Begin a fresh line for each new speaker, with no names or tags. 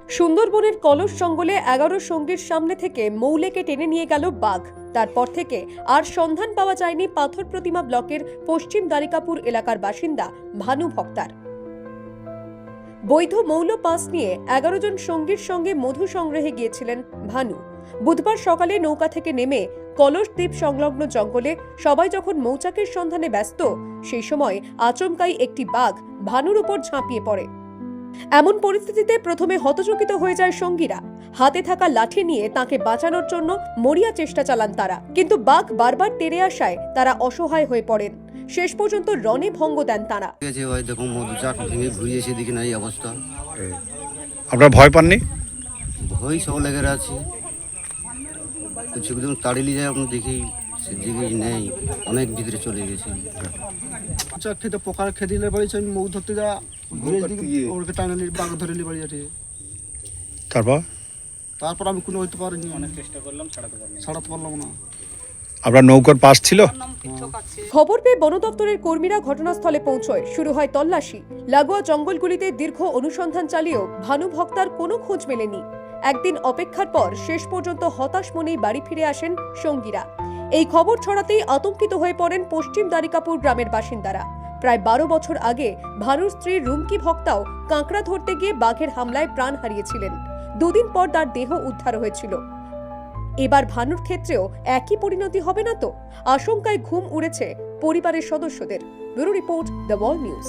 সুন্দরবনের কলস জঙ্গলে 11 সঙ্গীর সামনে থেকে মৌলেকে টেনে নিয়ে গেল বাঘ। তারপর থেকে আর সন্ধান পাওয়া যায়নি পাথর প্রতিমা ব্লকের পশ্চিম দ্বারিকাপুর এলাকার বাসিন্দা ভানু ভক্তার। বৈধ মৌল পাস নিয়ে 11 জন সঙ্গীর সঙ্গে মধু সংগ্রহে গিয়েছিলেন ভানু। বুধবার সকালে নৌকা থেকে নেমে কলস দ্বীপ সংলগ্ন জঙ্গলে সবাই যখন মৌচাকের সন্ধানে ব্যস্ত, সেই সময় আচমকাই একটি বাঘ ভানুর উপর ঝাঁপিয়ে পড়ে। এমন পরিস্থিতিতে প্রথমে হতচকিত হয়ে যায় সঙ্গীরা। হাতে থাকা লাঠি নিয়ে তাকে বাঁচানোর জন্য মরিয়া চেষ্টা চালান তারা, কিন্তু বাঘ বারবার তেড়ে আসায় তারা অসহায় হয়ে পড়েন। শেষ পর্যন্ত রণে ভঙ্গ দেন তারা।
আপনার ভয় পাননি?
ভয় সব লেগে আছে, কিছু তাড়িয়ে যায় আপনি দেখি সে দিকেই নেই, অনেক ভিতরে চলে গেছে।
খেতে পোকার খেতে দিলে বাড়ি আমি মৌ ধরতে যা ঘুরে ওকে টানা বাঘ ধরে নিয়ে বাড়ি যাচ্ছে। তারপর আমি কোনো হইতে পারিনি, অনেক চেষ্টা করলাম, ছাড়াতে পারলাম না।
আপনার নৌকার পাশ ছিল?
খবর পেয়ে বন দপ্তরের কর্মীরা ঘটনাস্থলে পৌঁছয়। শুরু হয় তল্লাশি। লাগোয়া জঙ্গলগুলিতে দীর্ঘ অনুসন্ধান চালিয়েও ভানু ভক্তার কোনো খোঁজ মেলেনি। একদিন অপেক্ষার পর শেষ পর্যন্ত হতাশ মনেই বাড়ি ফিরে আসেন সঙ্গীরা। এই খবর ছড়াতেই আতঙ্কিত হয়ে পড়েন পশ্চিম দ্বারিকাপুর গ্রামের বাসিন্দারা। প্রায় 12 বছর আগে ভানুর স্ত্রী রুমকি ভক্তাও কাঁকড়া ধরতে গিয়ে বাঘের হামলায় প্রাণ হারিয়েছিলেন। দুদিন পর তার দেহ উদ্ধার হয়েছিল। এবার ভানুর ক্ষেত্রেও একই পরিণতি হবে না তো? আশঙ্কায় ঘুম উড়েছে পরিবারের সদস্যদের। Bureau report, the wall news.